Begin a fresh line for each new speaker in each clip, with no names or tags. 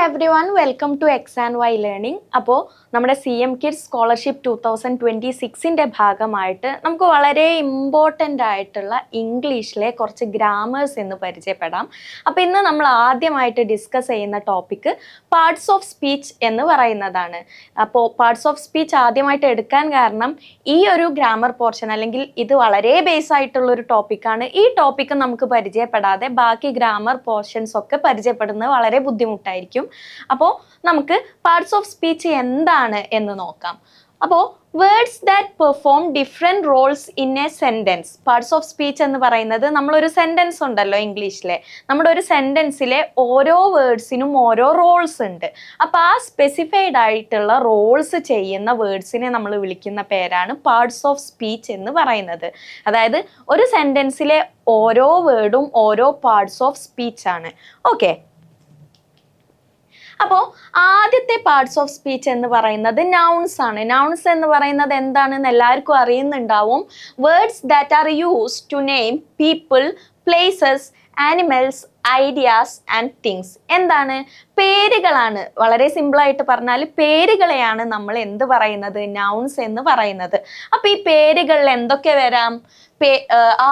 everyone, welcome to XandY Learning. അപ്പോൾ നമ്മുടെ CM Kids scholarship 2026ന്റെ ഭാഗമായിട്ട് നമുക്ക് വളരെ ഇമ്പോർട്ടൻ്റ് ആയിട്ടുള്ള ഇംഗ്ലീഷിലെ കുറച്ച് ഗ്രാമേഴ്സ് എന്ന് പരിചയപ്പെടാം. അപ്പോൾ ഇന്ന് നമ്മൾ ആദ്യമായിട്ട് ഡിസ്കസ് ചെയ്യുന്ന ടോപ്പിക്ക് പാർട്സ് ഓഫ് സ്പീച്ച് എന്ന് പറയുന്നതാണ്. അപ്പോൾ പാർട്സ് ഓഫ് സ്പീച്ച് ആദ്യമായിട്ട് എടുക്കാൻ കാരണം ഈ ഒരു ഗ്രാമർ പോർഷൻ അല്ലെങ്കിൽ ഇത് വളരെ ബേസ് ആയിട്ടുള്ള ഒരു ടോപ്പിക്കാണ്. ഈ ടോപ്പിക്ക് നമുക്ക് പരിചയപ്പെടാതെ ബാക്കി ഗ്രാമർ പോർഷൻസ് ഒക്കെ പരിചയപ്പെടുന്നത് വളരെ ബുദ്ധിമുട്ടായിരിക്കും. അപ്പോൾ നമുക്ക് പാർട്സ് ഓഫ് സ്പീച്ച് എന്താണ് എന്ന് നോക്കാം. അപ്പോൾ words that perform different Rolls in A sentence. Parts of speech എന്ന് പറയുന്നത് നമ്മളൊരു സെൻറ്റൻസ് ഉണ്ടല്ലോ ഇംഗ്ലീഷിലെ, നമ്മുടെ ഒരു സെൻറ്റൻസിലെ ഓരോ വേർഡ്സിനും ഓരോ റോൾസ് ഉണ്ട്. അപ്പോൾ ആ സ്പെസിഫൈഡ് ആയിട്ടുള്ള റോൾസ് ചെയ്യുന്ന വേർഡ്സിനെ നമ്മൾ വിളിക്കുന്ന പേരാണ് പാർട്സ് ഓഫ് സ്പീച്ച് എന്ന് പറയുന്നത്. അതായത് ഒരു സെൻറ്റൻസിലെ ഓരോ വേർഡും ഓരോ പാർട്സ് ഓഫ് സ്പീച്ച് ആണ്. ഓക്കെ, അപ്പോൾ ആദ്യത്തെ പാർട്സ് ഓഫ് സ്പീച്ച് എന്ന് പറയുന്നത് നൗൺസ് ആണ്. നൗൺസ് എന്ന് പറയുന്നത് എന്താണെന്ന് എല്ലാവർക്കും അറിയുന്നുണ്ടാവും. Words that are used to name people, places, animals, ideas and things. എന്താണ്? പേരുകളാണ്. വളരെ സിമ്പിളായിട്ട് പറഞ്ഞാൽ പേരുകളെയാണ് നമ്മൾ എന്ത് പറയുന്നത്? നൗൺസ് എന്ന് പറയുന്നത്. അപ്പോൾ ഈ പേരുകളിൽ എന്തൊക്കെ വരാം?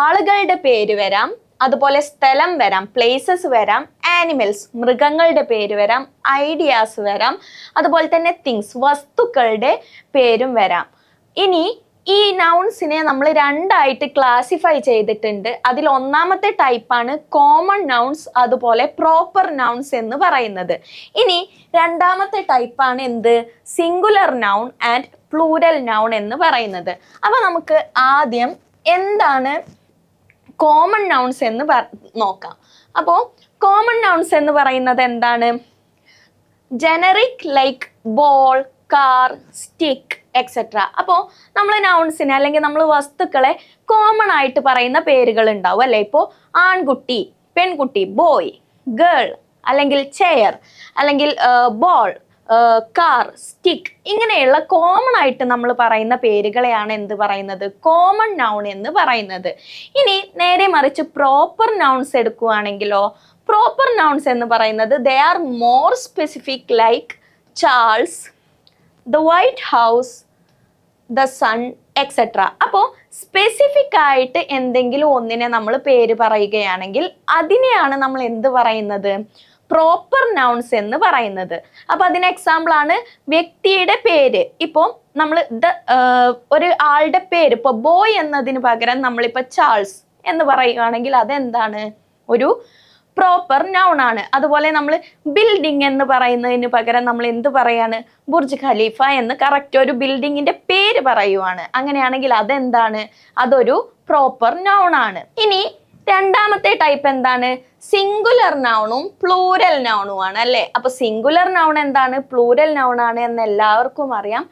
ആളുകളുടെ പേര് വരാം, അതുപോലെ സ്ഥലം വരാം, പ്ലേസസ് വരാം, ആനിമൽസ് മൃഗങ്ങളുടെ പേര് വരാം, ഐഡിയാസ് വരാം, അതുപോലെ തന്നെ തിങ്സ് വസ്തുക്കളുടെ പേരും വരാം. ഇനി ഈ നൗൺസിനെ നമ്മൾ രണ്ടായിട്ട് ക്ലാസിഫൈ ചെയ്തിട്ടുണ്ട്. അതിൽ ഒന്നാമത്തെ ടൈപ്പാണ് കോമൺ നൗൺസ്, അതുപോലെ പ്രോപ്പർ നൗൺസ് എന്ന് പറയുന്നത്. ഇനി രണ്ടാമത്തെ ടൈപ്പാണ് എന്ത്? Singular noun and plural noun എന്ന് പറയുന്നത്. അപ്പോൾ നമുക്ക് ആദ്യം എന്താണ് കോമൺ നൗൺസ് എന്ന് നോക്കാം. അപ്പോൾ കോമൺ നൗൺസ് എന്ന് പറയുന്നത് എന്താണ്? Generic like ball, car, stick etcetera. അപ്പോൾ നമ്മൾ നൗൺസിനെ അല്ലെങ്കിൽ നമ്മൾ വസ്തുക്കളെ കോമൺ ആയിട്ട് പറയുന്ന പേരുകൾ ഉണ്ടാവും അല്ലേ? ഇപ്പോൾ ആൺകുട്ടി, പെൺകുട്ടി, ബോയ്, ഗേൾ, അല്ലെങ്കിൽ ചെയർ, അല്ലെങ്കിൽ ബോൾ, കാർ, സ്റ്റിക്ക്, ഇങ്ങനെയുള്ള കോമൺ ആയിട്ട് നമ്മൾ പറയുന്ന പേരുകളെയാണ് എന്ത് പറയുന്നത്? കോമൺ നൗൺ എന്ന് പറയുന്നത്. ഇനി നേരെ മറിച്ച് പ്രോപ്പർ നൗൺസ് എടുക്കുകയാണെങ്കിലോ, പ്രോപ്പർ നൗൺസ് എന്ന് പറയുന്നത് they are more specific like Charles, the White House, the Sun etcetera. അപ്പോൾ സ്പെസിഫിക് ആയിട്ട് എന്തെങ്കിലും ഒന്നിനെ നമ്മൾ പേര് പറയുകയാണെങ്കിൽ അതിനെയാണ് നമ്മൾ എന്ത് പറയുന്നത്? പ്രോപ്പർ നൗൺസ് എന്ന് പറയുന്നത്. അപ്പൊ അതിന് എക്സാമ്പിൾ ആണ് വ്യക്തിയുടെ പേര്. ഇപ്പോൾ നമ്മൾ ഒരു ആളുടെ പേര് ഇപ്പോൾ ബോയ് എന്നതിന് പകരം നമ്മളിപ്പോൾ ചാൾസ് എന്ന് പറയുകയാണെങ്കിൽ അതെന്താണ്? ഒരു പ്രോപ്പർ നൗൺ ആണ്. അതുപോലെ നമ്മൾ ബിൽഡിംഗ് എന്ന് പറയുന്നതിന് പകരം നമ്മൾ എന്ത് പറയാണ്? ബുർജ് ഖലീഫ എന്ന് കറക്റ്റ് ഒരു ബിൽഡിങ്ങിന്റെ പേര് പറയുവാണ്. അങ്ങനെയാണെങ്കിൽ അതെന്താണ്? അതൊരു പ്രോപ്പർ നൗൺ ആണ്. ഇനി രണ്ടാമത്തെ ടൈപ്പ് എന്താണ്? സിംഗുലർ നൗണും പ്ലൂരൽ നൗണും ആണ് അല്ലേ? അപ്പൊ സിംഗുലർ നൗൺ എന്താണ്? പ്ലൂരൽ നൗൺ ആണ് എന്ന് എല്ലാവർക്കും അറിയാം.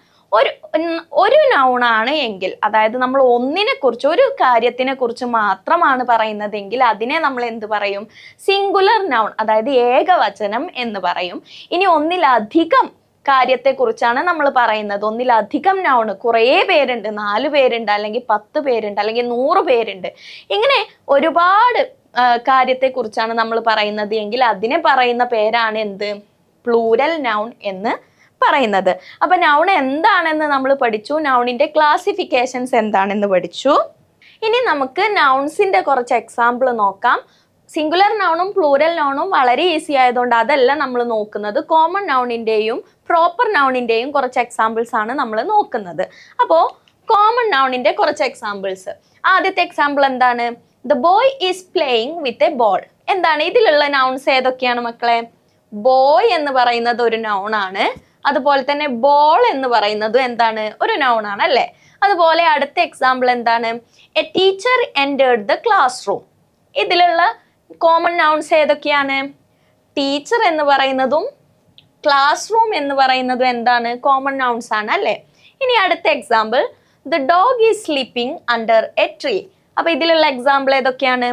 ഒരു നൗൺ ആണ് എങ്കിൽ, അതായത് നമ്മൾ ഒന്നിനെ കുറിച്ച്, ഒരു കാര്യത്തിനെ കുറിച്ച് മാത്രമാണ് പറയുന്നതെങ്കിൽ അതിനെ നമ്മൾ എന്ത് പറയും? സിംഗുലർ നൗൺ, അതായത് ഏകവചനം എന്ന് പറയും. ഇനി ഒന്നിലധികം കാര്യത്തെക്കുറിച്ചാണ് നമ്മൾ പറയുന്നത്, ഒന്നിലധികം നൗൺ, കുറേ പേരുണ്ട്, 4 പേരുണ്ട്, അല്ലെങ്കിൽ 10 പേരുണ്ട്, അല്ലെങ്കിൽ 100 പേരുണ്ട്, ഇങ്ങനെ ഒരുപാട് കാര്യത്തെക്കുറിച്ചാണ് നമ്മൾ പറയുന്നത് എങ്കിൽ അതിനെ പറയുന്ന പേരാണ് എന്ത്? പ്ലൂരൽ നൗൺ എന്ന് പറയുന്നത്. അപ്പൊ നൗൺ എന്താണെന്ന് നമ്മൾ പഠിച്ചു, നൗണിന്റെ ക്ലാസിഫിക്കേഷൻസ് എന്താണെന്ന് പഠിച്ചു. ഇനി നമുക്ക് നൗൺസിന്റെ കുറച്ച് എക്സാമ്പിൾ നോക്കാം. സിംഗുലർ നൗണും പ്ലൂരൽ നൗണും വളരെ ഈസി ആയതുകൊണ്ട് അതല്ല നമ്മൾ നോക്കുന്നത്. കോമൺ നൗണിന്റെയും പ്രോപ്പർ നൗണിന്റെയും കുറച്ച് എക്സാമ്പിൾസ് ആണ് നമ്മൾ നോക്കുന്നത്. അപ്പോൾ കോമൺ നൗണിന്റെ കുറച്ച് എക്സാമ്പിൾസ്. ആദ്യത്തെ എക്സാമ്പിൾ എന്താണ്? The boy is playing with a ball. എന്താണ് ഇതിലുള്ള നൗൺസ്? ഏതൊക്കെയാണ് മക്കളെ? ബോയ് എന്ന് പറയുന്നത് ഒരു നൗൺ ആണ്. അതുപോലെ തന്നെ ബോൾ എന്ന് പറയുന്നത് എന്താണ്? ഒരു നൗൺ ആണ് അല്ലേ? അതുപോലെ അടുത്ത എക്സാമ്പിൾ എന്താണ്? A teacher entered the class room. ഇതിലുള്ള കോമൺ നൗൺസ് ഏതൊക്കെയാണ്? ടീച്ചർ എന്ന് പറയുന്നതും ക്ലാസ് റൂം എന്ന് പറയുന്നതും എന്താണ്? കോമൺ നൗൺസ് ആണ് അല്ലേ? ഇനി അടുത്ത example the dog is sleeping under A tree. അപ്പൊ ഇതിലുള്ള എക്സാമ്പിൾ ഏതൊക്കെയാണ്?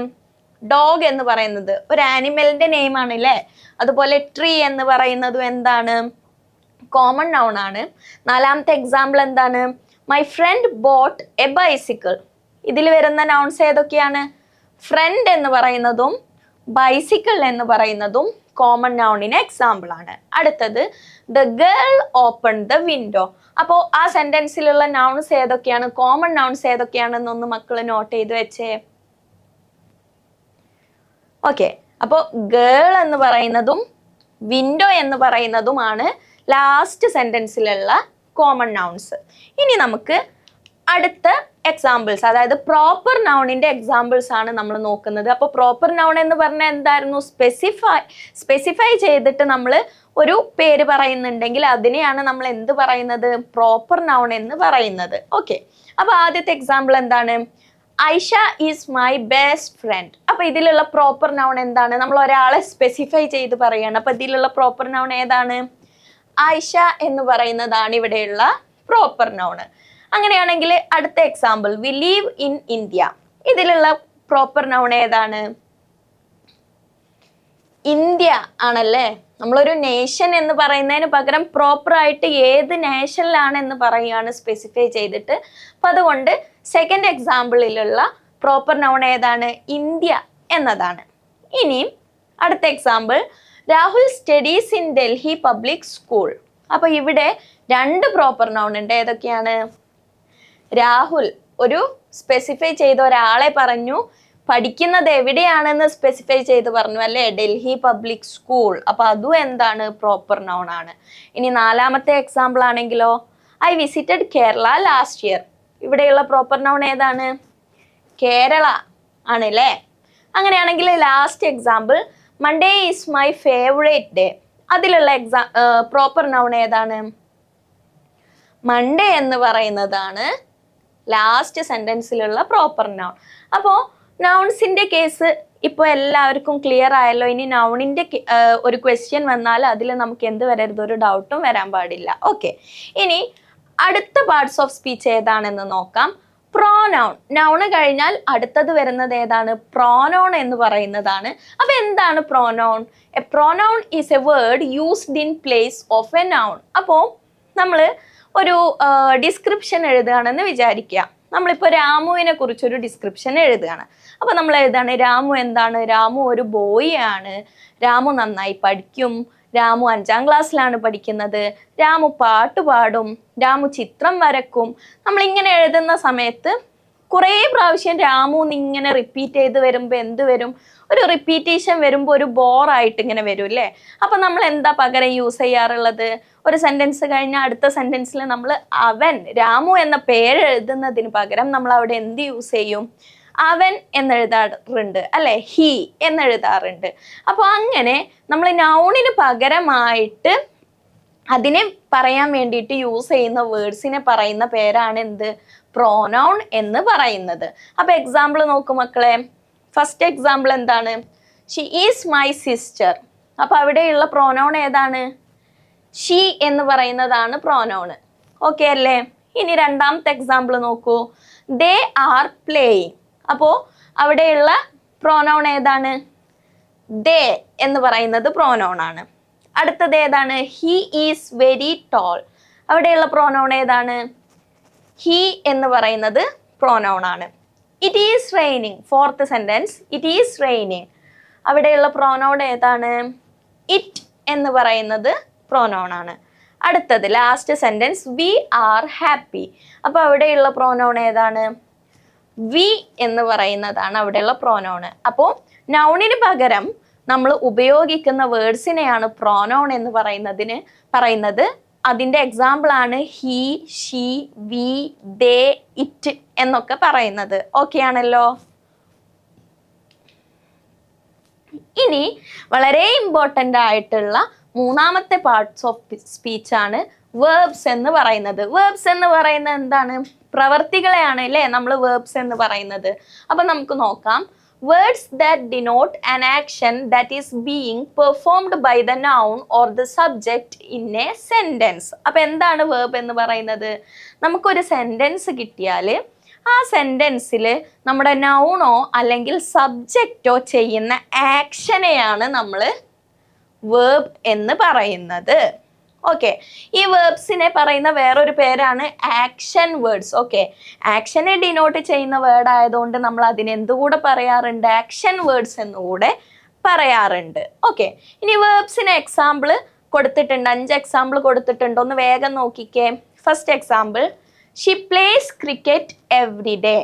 ഡോഗ് എന്ന് പറയുന്നത് ഒരു ആനിമലിന്റെ നെയിം ആണ് അല്ലേ? അതുപോലെ ട്രീ എന്ന് പറയുന്നതും എന്താണ്? കോമൺ നൗൺ ആണ്. നാലാമത്തെ എക്സാമ്പിൾ എന്താണ്? My friend boat A bicycle. ഇതിൽ വരുന്ന നൗൺസ് ഏതൊക്കെയാണ്? ഫ്രണ്ട് എന്ന് പറയുന്നതും ബൈസിക്കിൾ എന്ന് പറയുന്നതും കോമൺ നൗണിന് എക്സാമ്പിൾ ആണ്. അടുത്തത് the girl open the window. അപ്പോൾ ആ സെന്റൻസിലുള്ള നൗൺസ് ഏതൊക്കെയാണ്, കോമൺ നൗൺസ് ഏതൊക്കെയാണെന്നൊന്ന് മക്കൾ നോട്ട് ചെയ്ത് വെച്ചേ. ഓക്കെ, അപ്പോൾ ഗേൾ എന്ന് പറയുന്നതും വിൻഡോ എന്ന് പറയുന്നതുമാണ് ലാസ്റ്റ് സെന്റൻസിലുള്ള കോമൺ നൗൺസ്. ഇനി നമുക്ക് അടുത്ത എക്സാമ്പിൾസ്, അതായത് പ്രോപ്പർ നൗണിന്റെ എക്സാമ്പിൾസ് ആണ് നമ്മൾ നോക്കുന്നത്. അപ്പോൾ പ്രോപ്പർ നൗൺ എന്ന് പറഞ്ഞാൽ എന്തായിരുന്നു, സ്പെസിഫൈ ചെയ്തിട്ട് നമ്മൾ ഒരു പേര് പറയുന്നുണ്ടെങ്കിൽ അതിനെയാണ് നമ്മൾ എന്ത് പറയുന്നത്, പ്രോപ്പർ നൗൺ എന്ന് പറയുന്നത്. ഓക്കെ, അപ്പൊ ആദ്യത്തെ എക്സാമ്പിൾ എന്താണ്, Aisha is my best friend. അപ്പൊ ഇതിലുള്ള പ്രോപ്പർ നൗൺ എന്താണ്, നമ്മൾ ഒരാളെ സ്പെസിഫൈ ചെയ്ത് പറയാണ്. അപ്പൊ ഇതിലുള്ള പ്രോപ്പർ നൗൺ ഏതാണ്, ഐഷ എന്ന് പറയുന്നതാണ് ഇവിടെയുള്ള പ്രോപ്പർ നൗൺ. അങ്ങനെയാണെങ്കിൽ അടുത്ത example, we live in India. ഇതിലുള്ള പ്രോപ്പർ നൗൺ ഏതാണ്, ഇന്ത്യ ആണല്ലേ. നമ്മളൊരു നേഷൻ എന്ന് പറയുന്നതിന് പകരം പ്രോപ്പർ ആയിട്ട് ഏത് നേഷനിലാണ് എന്ന് പറയുകയാണ് സ്പെസിഫൈ ചെയ്തിട്ട്. അപ്പൊ അതുകൊണ്ട് സെക്കൻഡ് എക്സാമ്പിളിലുള്ള പ്രോപ്പർ നൗൺ ഏതാണ്, ഇന്ത്യ എന്നതാണ്. ഇനി അടുത്ത example, Rahul studies in Delhi public school. അപ്പൊ ഇവിടെ രണ്ട് പ്രോപ്പർ നൗൺ ഉണ്ട്. ഏതൊക്കെയാണ്, രാഹുൽ ഒരു സ്പെസിഫൈ ചെയ്ത ഒരാളെ പറഞ്ഞു, പഠിക്കുന്നത് എവിടെയാണെന്ന് സ്പെസിഫൈ ചെയ്ത് പറഞ്ഞു അല്ലേ, ഡൽഹി പബ്ലിക് സ്കൂൾ. അപ്പൊ അതും എന്താണ്, പ്രോപ്പർ നൗൺ ആണ്. ഇനി നാലാമത്തെ എക്സാമ്പിൾ ആണെങ്കിലോ, I visited Kerala last year. ഇവിടെയുള്ള പ്രോപ്പർ നൗൺ ഏതാണ്, കേരള ആണല്ലേ. അങ്ങനെയാണെങ്കിൽ last example, Monday is my favourite day. അതിലുള്ള പ്രോപ്പർ നൗൺ ഏതാണ്, മൺഡേ എന്ന് പറയുന്നതാണ് ലാസ്റ്റ് സെന്റൻസിലുള്ള പ്രോപ്പർ നൗൺ. അപ്പോൾ നൗൺസിന്റെ കേസ് ഇപ്പോൾ എല്ലാവർക്കും ക്ലിയർ ആയല്ലോ. ഇനി നൗണിന്റെ ഒരു ക്വസ്റ്റ്യൻ വന്നാൽ അതിൽ നമുക്ക് എന്ത് വരരുത്, ഒരു ഡൗട്ടും വരാൻ പാടില്ല. ഓക്കെ, ഇനി അടുത്ത പാർട്സ് ഓഫ് സ്പീച്ച് ഏതാണെന്ന് നോക്കാം. പ്രോനൗൺ, നൗണ് കഴിഞ്ഞാൽ അടുത്തത് വരുന്നത് ഏതാണ്, പ്രോനൗൺ എന്ന് പറയുന്നതാണ്. അപ്പൊ എന്താണ് pronoun, A pronoun is A word used in place of A noun. അപ്പോൾ നമ്മൾ ഒരു ഡിസ്ക്രിപ്ഷൻ എഴുതുകയാണെന്ന് വിചാരിക്കുക. നമ്മളിപ്പോൾ രാമുവിനെ കുറിച്ചൊരു ഡിസ്ക്രിപ്ഷൻ എഴുതുകയാണ്. അപ്പൊ നമ്മൾ എഴുതാണ്, രാമു എന്താണ്, രാമു ഒരു ബോയ് ആണ്, രാമു നന്നായി പഠിക്കും, രാമു 5ാം ക്ലാസ്സിലാണ് പഠിക്കുന്നത്, രാമു പാട്ട് പാടും, രാമു ചിത്രം വരക്കും. നമ്മളിങ്ങനെ എഴുതുന്ന സമയത്ത് കുറേ പ്രാവശ്യം രാമു ഇങ്ങനെ റിപ്പീറ്റ് ചെയ്ത് വരുമ്പോൾ എന്ത് വരും, ഒരു റിപ്പീറ്റേഷൻ വരുമ്പോൾ ഒരു ബോറായിട്ട് ഇങ്ങനെ വരും അല്ലേ. അപ്പൊ നമ്മൾ എന്താ പകരം യൂസ് ചെയ്യാറുള്ളത്, ഒരു സെന്റൻസ് കഴിഞ്ഞാൽ അടുത്ത സെന്റൻസിൽ നമ്മൾ അവൻ, രാമു എന്ന പേര് എഴുതുന്നതിന് പകരം നമ്മൾ അവിടെ എന്ത് യൂസ് ചെയ്യും, അവൻ എന്നെഴുതാറുണ്ട് അല്ലെ, ഹി എന്നെഴുതാറുണ്ട്. അപ്പോൾ അങ്ങനെ നമ്മൾ നൗണിന് പകരമായിട്ട് അതിനെ പറയാൻ വേണ്ടിയിട്ട് യൂസ് ചെയ്യുന്ന വേർഡ്സിനെ പറയുന്ന പേരാണ് എന്ത്, പ്രോനൗൺ എന്ന് പറയുന്നത്. അപ്പൊ എക്സാമ്പിൾ നോക്കൂ മക്കളെ. ഫസ്റ്റ് എക്സാമ്പിൾ എന്താണ്, ഷീ ഈസ് മൈ സിസ്റ്റർ. അപ്പൊ അവിടെയുള്ള പ്രോനൗൺ ഏതാണ്, ഷീ എന്ന് പറയുന്നതാണ് പ്രോനൗൺ. ഓക്കെ അല്ലേ. ഇനി രണ്ടാമത്തെ എക്സാമ്പിൾ നോക്കൂ, ദേ ആർ പ്ലേയിങ്. അപ്പോൾ അവിടെയുള്ള പ്രോനൗൺ ഏതാണ്, ദേ എന്ന് പറയുന്നത് പ്രോനൗൺ ആണ്. അടുത്തത് ഏതാണ്, ഹി ഈസ് വെരി ടോൾ. അവിടെയുള്ള പ്രോനൗൺ ഏതാണ്, ഹി എന്ന് പറയുന്നത് പ്രോനൗൺ ആണ്. It is raining, fourth sentence, it is raining. അവിടെയുള്ള പ്രോനൗൺ ഏതാണ്, ഇറ്റ് എന്ന് പറയുന്നത് പ്രോനൗൺ ആണ്. അടുത്തത് last sentence, we are happy. അപ്പൊ അവിടെയുള്ള പ്രോനൗൺ ഏതാണ്, വി എന്ന് പറയുന്നതാണ് അവിടെയുള്ള പ്രോനൗൺ. അപ്പോൾ നൗണിന് പകരം നമ്മൾ ഉപയോഗിക്കുന്ന വേർഡ്സിനെയാണ് പ്രോനൗൺ എന്ന് പറയുന്നത്. അതിന്റെ എക്സാമ്പിൾ ആണ് he, she, we, they, it എന്നൊക്കെ പറയുന്നത്. ഓക്കെ ആണല്ലോ. ഇനി വളരെ ഇമ്പോർട്ടൻ്റ് ആയിട്ടുള്ള മൂന്നാമത്തെ പാർട്സ് ഓഫ് സ്പീച്ച് ആണ് വേർബ്സ് എന്ന് പറയുന്നത്. വേർബ്സ് എന്ന് പറയുന്നത് എന്താണ്, പ്രവർത്തികളെയാണ് അല്ലേ നമ്മൾ വേർബ്സ് എന്ന് പറയുന്നത്. അപ്പൊ നമുക്ക് നോക്കാം. Words that denote an action that is being performed by the noun or the subject in a sentence. അപ്പൊ എന്താണ് verb എന്ന് പറയുന്നത്, നമുക്കൊരു സെന്റൻസ് കിട്ടിയാൽ ആ സെന്റൻസിൽ നമ്മുടെ നൗണോ അല്ലെങ്കിൽ സബ്ജക്റ്റോ ചെയ്യുന്ന ആക്ഷനെയാണ് നമ്മൾ verb എന്ന് പറയുന്നത്. ഓക്കെ, ഈ വേർബ്സിനെ പറയുന്ന വേറൊരു പേരാണ് ആക്ഷൻ വേർഡ്സ്. ഓക്കെ, ആക്ഷനെ ഡിനോട്ട് ചെയ്യുന്ന വേർഡ് ആയതുകൊണ്ട് നമ്മൾ അതിനെന്തുകൂടെ പറയാറുണ്ട്, ആക്ഷൻ വേർഡ്സ് എന്നുകൂടെ പറയാറുണ്ട്. ഓക്കെ, ഇനി വേർബ്സിന് എക്സാമ്പിൾ കൊടുത്തിട്ടുണ്ട്, 5 എക്സാമ്പിൾ കൊടുത്തിട്ടുണ്ട്. ഒന്ന് വേഗം നോക്കിക്കേ. First example, she plays cricket every day.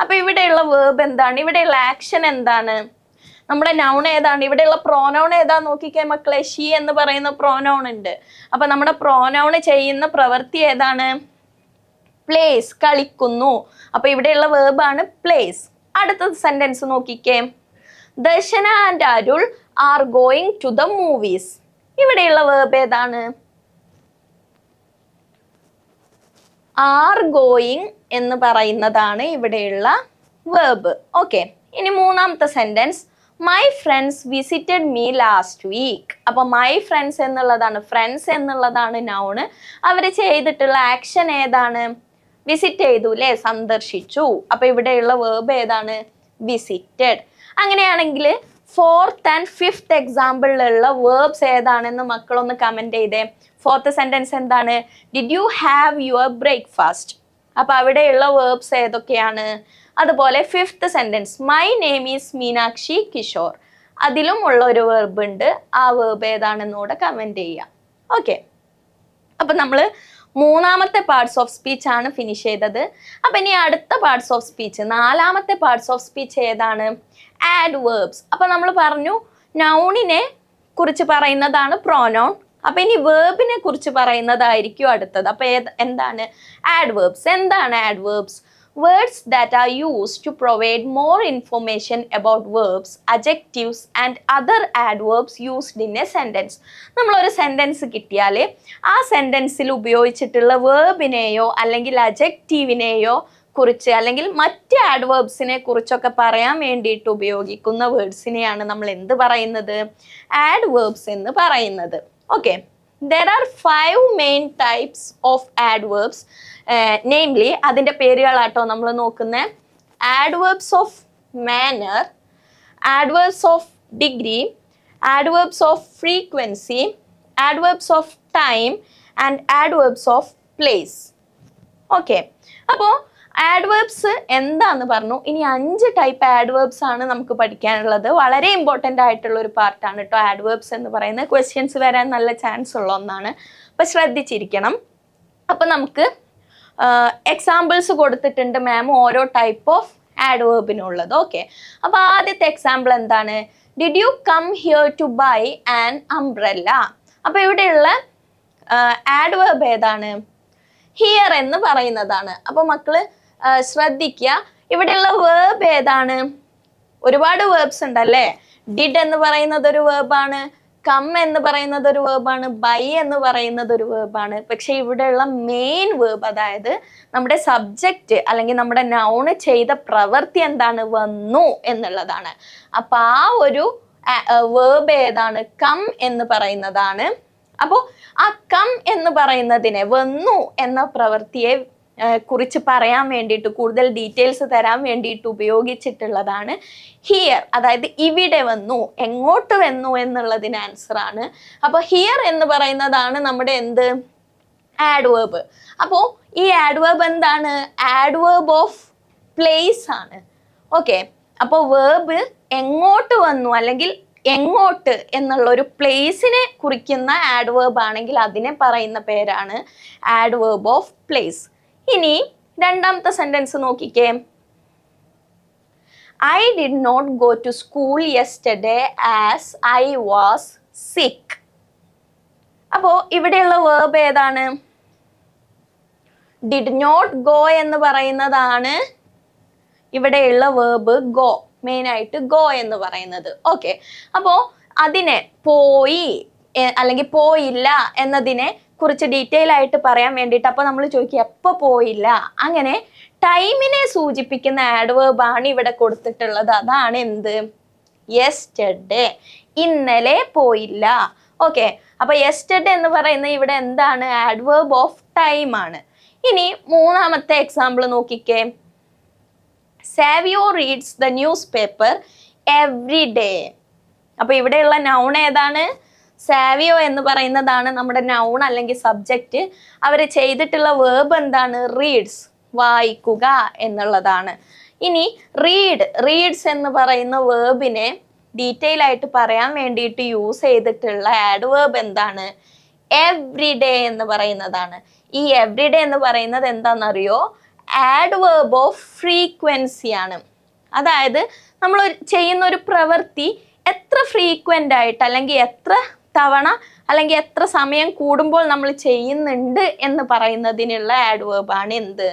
അപ്പൊ ഇവിടെയുള്ള വേർബ് എന്താണ്? ഇവിടെയുള്ള ആക്ഷൻ എന്താണ്? നമ്മുടെ നൗൺ ഏതാണ്? ഇവിടെയുള്ള പ്രോനൗൺ ഏതാ നോക്കിക്കേ മക്കളെ. ഷീ എന്ന് പറയുന്ന പ്രോനൗൺ ഉണ്ട്. അപ്പൊ നമ്മുടെ പ്രോനൗൺ ചെയ്യുന്ന പ്രവൃത്തി ഏതാണ്? പ്ലേസ്, കളിക്കുന്നു. അപ്പൊ ഇവിടെയുള്ള വേർബാണ് പ്ലേസ്. അടുത്ത സെന്റൻസ് നോക്കിക്കേ. Darshana and Arul are going to the movies. ഇവിടെയുള്ള വേർബ് ഏതാണ്? ആർ ഗോയിങ് എന്ന് പറയുന്നതാണ് ഇവിടെയുള്ള വേർബ്. ഓക്കെ, ഇനി മൂന്നാമത്തെ sentence, my friends visited me last week. അപ്പൊ മൈ ഫ്രണ്ട്സ് എന്നുള്ളതാണ്, ഫ്രണ്ട്സ് എന്നുള്ളതാണ് നൗണ്. അവര് ചെയ്തിട്ടുള്ള ആക്ഷൻ ഏതാണ്? വിസിറ്റ് ചെയ്തു അല്ലെ, സന്ദർശിച്ചു. അപ്പൊ ഇവിടെയുള്ള വേർബ് ഏതാണ്? വിസിറ്റഡ്. അങ്ങനെയാണെങ്കിൽ 4th and 5th എക്സാമ്പിളിലുള്ള വേർബ്സ് ഏതാണെന്ന് മക്കളൊന്ന് കമന്റ് ചെയ്തേ. 4th സെന്റൻസ് എന്താണ്? Did you have your breakfast. അപ്പൊ അവിടെയുള്ള വേർബ്സ് ഏതൊക്കെയാണ്? അതുപോലെ 5th sentence, my name is Meenakshi Kishore. അതിലും ഉള്ള ഒരു വേർബ് ഉണ്ട്. ആ വേർബ് ഏതാണെന്നൂടെ കമന്റ് ചെയ്യാം. ഓക്കെ, അപ്പൊ നമ്മള് മൂന്നാമത്തെ പാർട്സ് ഓഫ് സ്പീച്ച് ആണ് ഫിനിഷ് ചെയ്തത്. അപ്പൊ ഇനി അടുത്ത പാർട്സ് ഓഫ് സ്പീച്ച്, 4ാമത്തെ പാർട്സ് ഓഫ് സ്പീച്ച് ഏതാണ്? ആഡ്വേർബ്സ്. അപ്പൊ നമ്മൾ പറഞ്ഞു നൗണിനെ കുറിച്ച് പറയുന്നതാണ് പ്രോനൗൺ. അപ്പൊ ഇനി വേർബിനെ കുറിച്ച് പറയുന്നതായിരിക്കും അടുത്തത്. അപ്പൊ എന്താണ് ആഡ്വേർബ്സ്? എന്താണ് adverbs? Words that are used to provide more information about verbs, adjectives and other adverbs used in a sentence. നമ്മളൊരു സെന്റൻസ് കിട്ടിയാൽ ആ സെന്റൻസിൽ ഉപയോഗിച്ചിട്ടുള്ള വേർബിനെയോ അല്ലെങ്കിൽ അഡ്ജക്റ്റീവിനെയോ കുറിച്ച് അല്ലെങ്കിൽ മറ്റ് ആഡ്വേർബ്സിനെ കുറിച്ചൊക്കെ പറയാൻ വേണ്ടിയിട്ട് ഉപയോഗിക്കുന്ന വേർഡ്സിനെയാണ് നമ്മൾ എന്ത് പറയുന്നത്? ആഡ്വേർബ്സ് എന്ന് പറയുന്നത്. Okay, there are 5 main types of adverbs. Namely, അതിൻ്റെ പേരുകളാട്ടോ നമ്മൾ നോക്കുന്നത്. Adverbs of manner, adverbs of degree, adverbs of frequency, adverbs of time and adverbs of place. Okay, അപ്പോൾ ആഡ്വേർബ്സ് എന്താന്ന് പറഞ്ഞു. ഇനി 5 ടൈപ്പ് ആഡ്വേർബ്സ് ആണ് നമുക്ക് പഠിക്കാനുള്ളത്. വളരെ ഇമ്പോർട്ടൻ്റ് ആയിട്ടുള്ള ഒരു പാർട്ടാണ് കേട്ടോ ആഡ്വേർബ്സ് എന്ന് പറയുന്നത്. ക്വസ്റ്റ്യൻസ് വരാൻ നല്ല ചാൻസ് ഉള്ള ഒന്നാണ്. അപ്പം ശ്രദ്ധിച്ചിരിക്കണം. അപ്പം നമുക്ക് എക്സാമ്പിൾസ് കൊടുത്തിട്ടുണ്ട് മാം ഓരോ ടൈപ്പ് ഓഫ് ആഡ്വേർബിനുള്ളത്. ഓക്കെ, അപ്പോൾ ആദ്യത്തെ എക്സാമ്പിൾ എന്താണ്? Did you come here to buy an umbrella. അപ്പോൾ ഇവിടെയുള്ള ആഡ്വേർബ് ഏതാണ്? ഹിയർ എന്ന് പറയുന്നതാണ്. അപ്പോൾ മക്കള് ശ്രദ്ധിക്കുക, ഇവിടെയുള്ള വേർബ് ഏതാണ്? ഒരുപാട് വേർബ്സ് ഉണ്ടല്ലേ. ഡിഡ് എന്ന് പറയുന്നത് ഒരു വേർബാണ്, കം എന്ന് പറയുന്നത് ഒരു വേർബാണ്, ബൈ എന്ന് പറയുന്നത് ഒരു വേർബാണ്. പക്ഷെ ഇവിടെയുള്ള മെയിൻ വേർബ്, അതായത് നമ്മുടെ സബ്ജക്റ്റ് അല്ലെങ്കിൽ നമ്മുടെ നൗണ് ചെയ്ത പ്രവൃത്തി എന്താണ്? വന്നു എന്നുള്ളതാണ്. അപ്പൊ ആ ഒരു വേർബ് ഏതാണ്? കം എന്ന് പറയുന്നതാണ്. അപ്പോൾ ആ കം എന്ന് പറയുന്നതിനെ, വന്നു എന്ന പ്രവൃത്തിയെ കുറിച്ച് പറയാൻ വേണ്ടിയിട്ട്, കൂടുതൽ ഡീറ്റെയിൽസ് തരാൻ വേണ്ടിയിട്ട് ഉപയോഗിച്ചിട്ടുള്ളതാണ് ഹിയർ. അതായത് ഇവിടെ വന്നു, എങ്ങോട്ട് വന്നു എന്നുള്ളതിന് ആൻസർ ആണ്. അപ്പോൾ ഹിയർ എന്ന് പറയുന്നതാണ് നമ്മുടെ എന്ത്? ആഡ്വേർബ്. അപ്പോൾ ഈ ആഡ്വേർബ് എന്താണ്? ആഡ്വേർബ് ഓഫ് പ്ലേസ് ആണ്. ഓക്കെ, അപ്പോൾ വേർബ് എങ്ങോട്ട് വന്നു അല്ലെങ്കിൽ എങ്ങോട്ട് എന്നുള്ള ഒരു പ്ലേസിനെ കുറിക്കുന്ന ആഡ്വേർബ് ആണെങ്കിൽ അതിനെ പറയുന്ന പേരാണ് ആഡ്വേർബ് ഓഫ് പ്ലേസ്. ഇനി രണ്ടാമത്തെ സെന്റൻസ് നോക്കിക്കേ. I did not go to school yesterday as I was sick. അപ്പോ ഇവിടെയുള്ള വേർബ് ഏതാണ്? did not go എന്ന് പറയുന്നതാണ് ഇവിടെയുള്ള വേർബ് ഗോ, മെയിൻ ആയിട്ട് ഗോ എന്ന് പറയുന്നത്. ഓക്കെ, അപ്പോ അതിനെ പോയി അല്ലെങ്കിൽ പോയില്ല എന്നതിനെ കുറിച്ച് ഡീറ്റെയിൽ ആയിട്ട് പറയാൻ വേണ്ടിയിട്ട് അപ്പൊ നമ്മൾ ചോദിക്കുക എപ്പോൾ പോയില്ല. അങ്ങനെ ടൈമിനെ സൂചിപ്പിക്കുന്ന ആഡ്വേർബ് ആണ് ഇവിടെ കൊടുത്തിട്ടുള്ളത്. അതാണ് എന്ത്? യെസ്റ്റർഡേ, ഇന്നലെ പോയില്ല. ഓക്കെ, അപ്പൊ യെസ്റ്റർഡേ എന്ന് പറയുന്നത് ഇവിടെ എന്താണ്? ആഡ്വേർബ് ഓഫ് ടൈം ആണ്. ഇനി മൂന്നാമത്തെ എക്സാമ്പിൾ നോക്കിക്കേ. Savio reads the news paper every day. അപ്പൊ ഇവിടെയുള്ള നൗൺ ഏതാണ്? സാവിയോ എന്ന് പറയുന്നതാണ് നമ്മുടെ നൗൺ അല്ലെങ്കിൽ സബ്ജക്റ്റ്. അവർ ചെയ്തിട്ടുള്ള വേർബ് എന്താണ്? റീഡ്സ്, വായിക്കുക എന്നുള്ളതാണ്. ഇനി റീഡ്സ് എന്ന് പറയുന്ന വേർബിനെ ഡീറ്റെയിൽ ആയിട്ട് പറയാൻ വേണ്ടിയിട്ട് യൂസ് ചെയ്തിട്ടുള്ള ആഡ്വേർബ് എന്താണ്? എവ്രിഡേ എന്ന് പറയുന്നതാണ്. ഈ എവ്രിഡേ എന്ന് പറയുന്നത് എന്താണെന്നറിയോ? ആഡ്വേർബ് ഓഫ് ഫ്രീക്വൻസി ആണ്. അതായത് നമ്മൾ ചെയ്യുന്ന ഒരു പ്രവൃത്തി എത്ര ഫ്രീക്വൻ്റ് ആയിട്ട് അല്ലെങ്കിൽ എത്ര തവണ അല്ലെങ്കിൽ എത്ര സമയം കൂടുമ്പോൾ നമ്മൾ ചെയ്യുന്നുണ്ട് എന്ന് പറയുന്നതിനുള്ള ആഡ്വേർബ് ആണ് എന്ത്?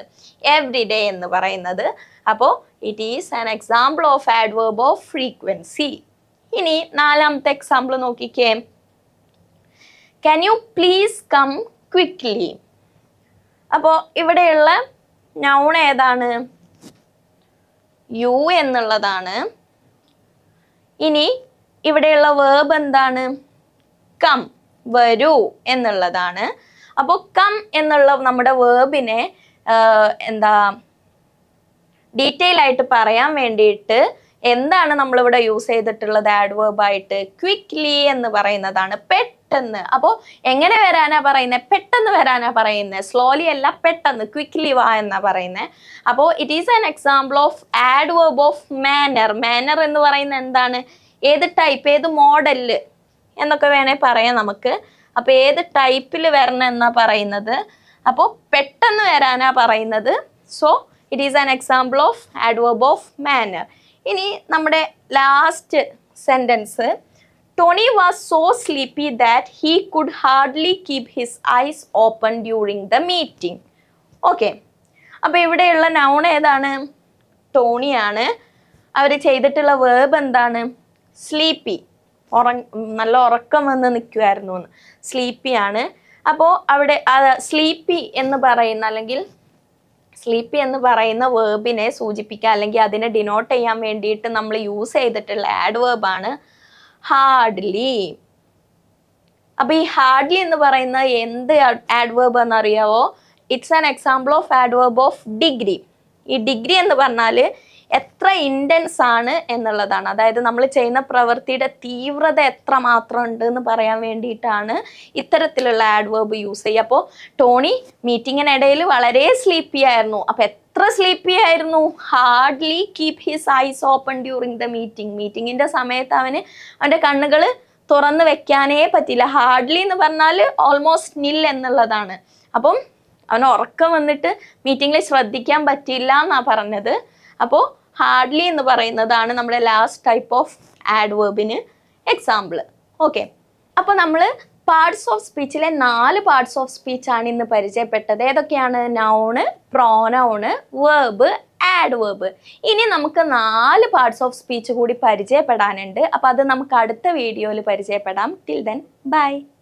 എവ്രിഡേ എന്ന് പറയുന്നത്. അപ്പോൾ it is an example of adverb of frequency. ഇനി നാലാമത്തെ എക്സാമ്പിൾ നോക്കിക്കേ. Can you please come quickly? അപ്പോൾ ഇവിടെയുള്ള നൗൺ ഏതാണ്? യു എന്നുള്ളതാണ്. ഇനി ഇവിടെയുള്ള വേർബ് എന്താണ്? കം, വരൂ എന്നുള്ളതാണ്. അപ്പോൾ കം എന്നുള്ള നമ്മുടെ വേർബിനെ എന്താ ഡീറ്റെയിൽ ആയിട്ട് പറയാൻ വേണ്ടിയിട്ട് എന്താണ് നമ്മളിവിടെ യൂസ് ചെയ്തിട്ടുള്ളത് ആഡ്വേർബായിട്ട്? ക്വിക്ക്ലി എന്ന് പറയുന്നതാണ്. പെട്ടെന്ന്. അപ്പോൾ എങ്ങനെ വരാനാ പറയുന്നത്? പെട്ടെന്ന് വരാനാ പറയുന്നത്. സ്ലോലി അല്ല, പെട്ടെന്ന്. ക്വിക്ക്ലി വാ എന്നാ പറയുന്നത്. അപ്പോൾ it is an example of adverb of manner. Manner എന്ന് പറയുന്നത് എന്താണ്? ഏത് ടൈപ്പ്, ഏത് മോഡലിൽ എന്നൊക്കെ വേണേൽ പറയാം നമുക്ക്. അപ്പോൾ ഏത് ടൈപ്പിൽ വരണം എന്നാ പറയുന്നത്. അപ്പോൾ പെട്ടെന്ന് വരാനാ പറയുന്നത്. So it is an example of adverb of manner. ഇനി നമ്മുടെ last sentence, Tony was so sleepy that he could hardly keep his eyes open during the meeting. Okay, അപ്പോൾ ഇവിടെയുള്ള നൗൺ ഏതാണ്? ടോണിയാണ്. അവർ ചെയ്തിട്ടുള്ള വേർബ് എന്താണ്? സ്ലീപ്പി. നല്ല ഉറക്കം വന്ന് നിൽക്കുമായിരുന്നു എന്ന്. സ്ലീപ്പിയാണ്. അപ്പോൾ അവിടെ സ്ലീപ്പി എന്ന് പറയുന്ന അല്ലെങ്കിൽ സ്ലീപ്പി എന്ന് പറയുന്ന വേർബിനെ സൂചിപ്പിക്കുക അല്ലെങ്കിൽ അതിനെ ഡിനോട്ട് ചെയ്യാൻ വേണ്ടിയിട്ട് നമ്മൾ യൂസ് ചെയ്തിട്ടുള്ള ആഡ്വേർബാണ് ഹാർഡ്ലി. അപ്പോൾ ഈ ഹാർഡ്ലി എന്ന് പറയുന്ന എന്ത് ആഡ്വേർബ് എന്നറിയാവോ? It's an example of adverb of degree. ഈ ഡിഗ്രി എന്ന് പറഞ്ഞാൽ എത്ര ഇൻറ്റൻസ് ആണ് എന്നുള്ളതാണ്. അതായത് നമ്മൾ ചെയ്യുന്ന പ്രവൃത്തിയുടെ തീവ്രത എത്ര മാത്രം ഉണ്ട് എന്ന് പറയാൻ വേണ്ടിയിട്ടാണ് ഇത്തരത്തിലുള്ള ആഡ്വേർബ് യൂസ് ചെയ്യുക. അപ്പോൾ ടോണി മീറ്റിങ്ങിനിടയിൽ വളരെ സ്ലീപ്പി ആയിരുന്നു. അപ്പോൾ എത്ര സ്ലീപ്പി ആയിരുന്നു? Hardly keep his eyes open during the meeting. മീറ്റിങ്ങിൻ്റെ സമയത്ത് അവൻ്റെ കണ്ണുകൾ തുറന്ന് വെക്കാനേ പറ്റില്ല. ഹാർഡ്ലി എന്ന് പറഞ്ഞാൽ ഓൾമോസ്റ്റ് നിൽ എന്നുള്ളതാണ്. അപ്പം അവന് ഉറക്കം വന്നിട്ട് മീറ്റിങ്ങിൽ ശ്രദ്ധിക്കാൻ പറ്റില്ല എന്നാണ് പറഞ്ഞത്. അപ്പോൾ ഹാർഡ്ലി എന്ന് പറയുന്നതാണ് നമ്മുടെ ലാസ്റ്റ് ടൈപ്പ് ഓഫ് ആഡ്വേർബിന് എക്സാമ്പിൾ. ഓക്കെ, അപ്പോൾ നമ്മൾ പാർട്സ് ഓഫ് സ്പീച്ചിലെ 4 പാർട്സ് ഓഫ് സ്പീച്ചാണ് ഇന്ന് പരിചയപ്പെട്ടത്. ഏതൊക്കെയാണ്? Noun, pronoun, verb, adverb. ഇനി നമുക്ക് 4 പാർട്സ് ഓഫ് സ്പീച്ച് കൂടി പരിചയപ്പെടാനുണ്ട്. അപ്പോൾ അത് നമുക്ക് അടുത്ത വീഡിയോയിൽ പരിചയപ്പെടാം. Till then bye.